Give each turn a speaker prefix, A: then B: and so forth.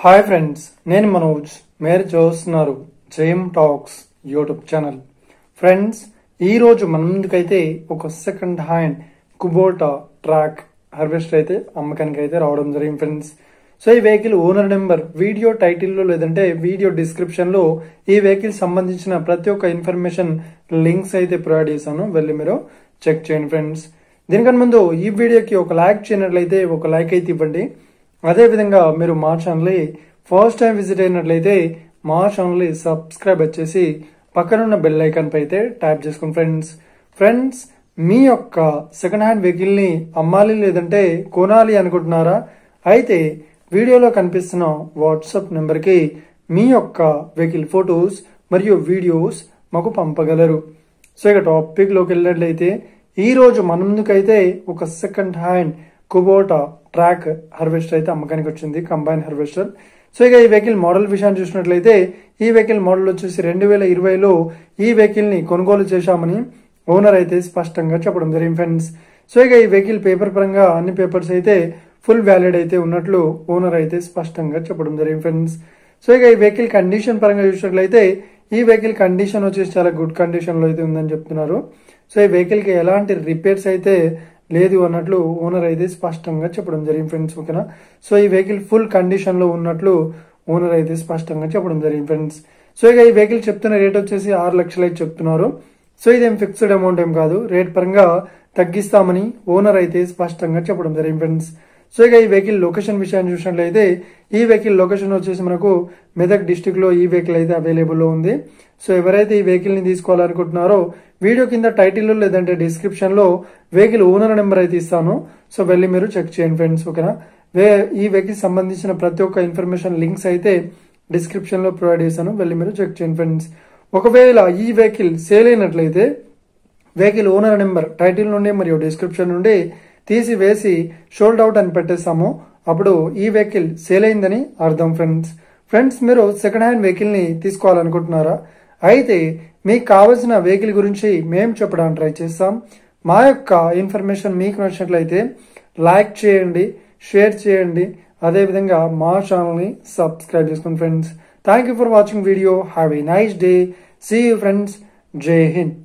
A: Hi friends, నేను మనోజ్. మీరు చూస్తున్నారు J M talks YouTube channel. Friends, ఈ రోజు మన ముందుకైతే ఒక second hand Kubota track harvester అయితే అమ్మకానికి అయితే రావడం జరిగింది ఫ్రెండ్స్. సో ఈ వెహికల్ ఓనర్ నెంబర్ వీడియో టైటిల్లో లేదంటే వీడియో డిస్క్రిప్షన్ లో ఈ వెహికల్ సంబంధించిన ప్రతి ఒక్క ఇన్ఫర్మేషన్ లింక్స్ అయితే ప్రొవైడ్ చేశాను, వెళ్ళి మీరు చెక్ చేయండి ఫ్రెండ్స్. దీనికన్నా ముందు ఈ వీడియోకి ఒక లైక్ చేయనట్లయితే ఒక లైక్ అయితే ఇవ్వండి. అదే విధంగా మీరు మా ఛానల్ ఫస్ట్ టైం విజిట్ అయినట్లయితే మా ఛానల్ సబ్స్క్రైబ్ వచ్చేసి పక్కనున్న బెల్ ఐకాన్ పై అయితే ట్యాప్ చేసుకోండి ఫ్రెండ్స్. మీ యొక్క సెకండ్ హ్యాండ్ వెహికల్ ని అమ్మాలి లేదంటే కొనాలి అనుకుంటున్నారా? అయితే వీడియోలో కనిపిస్తున్న వాట్సాప్ నెంబర్ కి మీ యొక్క వెహికల్ ఫొటోస్ మరియు వీడియోస్ మాకు పంపగలరు. సో ఇక టాపిక్ లోకి వెళ్ళినట్లయితే ఈ రోజు మన ముందుకైతే ఒక second hand Kubota track harvester అయితే అమ్మకానికి వచ్చింది, కంబైన్ హార్వెస్టర్. సో ఇక ఈ వెహికల్ మోడల్ విషయాన్ని చూసినట్లయితే ఈ వెహికల్ మోడల్ వచ్చేసి 2020లో ఈ వెహికల్ ని కొనుగోలు చేశామని ఓనర్ అయితే స్పష్టంగా చెప్పడం జరిగింది ఫ్రెండ్స్. సో ఇక ఈ వెహికల్ పేపర్ పరంగా అన్ని పేపర్స్ అయితే ఫుల్ వ్యాలిడ్ అయితే ఉన్నట్లు ఓనర్ అయితే స్పష్టంగా చెప్పడం జరిగింది ఫ్రెండ్స్. సో ఇక ఈ వెహికల్ కండిషన్ పరంగా చూసినట్లయితే ఈ వెహికల్ కండిషన్ వచ్చేసి చాలా గుడ్ కండిషన్ లో అయితే ఉందని చెప్తున్నారు. సో ఈ వెహికల్ కి ఎలాంటి రిపేర్స్ అయితే లేదు అన్నట్లు ఓనర్ అయితే స్పష్టంగా చెప్పడం జరిగింది ఫ్రెండ్స్. ఓకేనా? సో ఈ వెహికల్ ఫుల్ కండిషన్ లో ఉన్నట్లు ఓనర్ అయితే స్పష్టంగా చెప్పడం జరిగింది ఫ్రెండ్స్. సో ఇక ఈ వెహికల్ చెప్తున్న రేట్ వచ్చేసి 6 లక్షలు అయితే చెప్తున్నారు. సో ఇదేం ఫిక్స్డ్ అమౌంట్ ఏం కాదు, రేట్ పరంగా తగ్గిస్తామని ఓనర్ అయితే స్పష్టంగా చెప్పడం జరిగింది ఫ్రెండ్స్. సో ఇక ఈ వెహికల్ లొకేషన్ విషయాన్ని చూసినట్లయితే ఈ వెహికల్ లొకేషన్ వచ్చేసి మనకు మెదక్ డిస్టిక్ లో ఈ వెహికల్ అయితే అవైలబుల్ లో ఉంది. సో ఎవరైతే ఈ వెహికల్ ని తీసుకోవాలనుకుంటున్నారో వీడియో కింద టైటిల్ లో లేదంటే డిస్క్రిప్షన్ లో వెహికల్ ఓనర్ నెంబర్ అయితే ఇస్తాను. సో వెళ్ళి మీరు చెక్ చేయండి ఫ్రెండ్స్. ఓకేనా? ఈ వెహికల్ సంబంధించిన ప్రతి ఒక్క ఇన్ఫర్మేషన్ లింక్స్ అయితే డిస్క్రిప్షన్ లో ప్రొవైడ్ చేశాను, వెళ్ళి మీరు చెక్ చేయండి ఫ్రెండ్స్. ఒకవేళ ఈ వెహికల్ సేల్ అయినట్లయితే వెహికల్ ఓనర్ నెంబర్ టైటిల్ నుండి మరియు డిస్క్రిప్షన్ నుండి తీసివేసి షోల్డ్ అవుట్ అని పెట్టేస్తాము, అప్పుడు ఈ వెహికల్ సేల్ అయిందని అర్థం ఫ్రెండ్స్. మీరు సెకండ్ హ్యాండ్ వెహికల్ ని తీసుకోవాలనుకుంటున్నారా? అయితే మీకు కావలసిన వెహికల్ గురించి మేము చెప్పడానికి ట్రై చేస్తాం. మా యొక్క ఇన్ఫర్మేషన్ మీకు నచ్చినట్లయితే లైక్ చేయండి, షేర్ చేయండి, అదేవిధంగా మా ఛానల్ ని సబ్స్క్రైబ్ చేసుకోండి friends. Thank you for watching video. Have a nice day. See you friends. జై హింద్.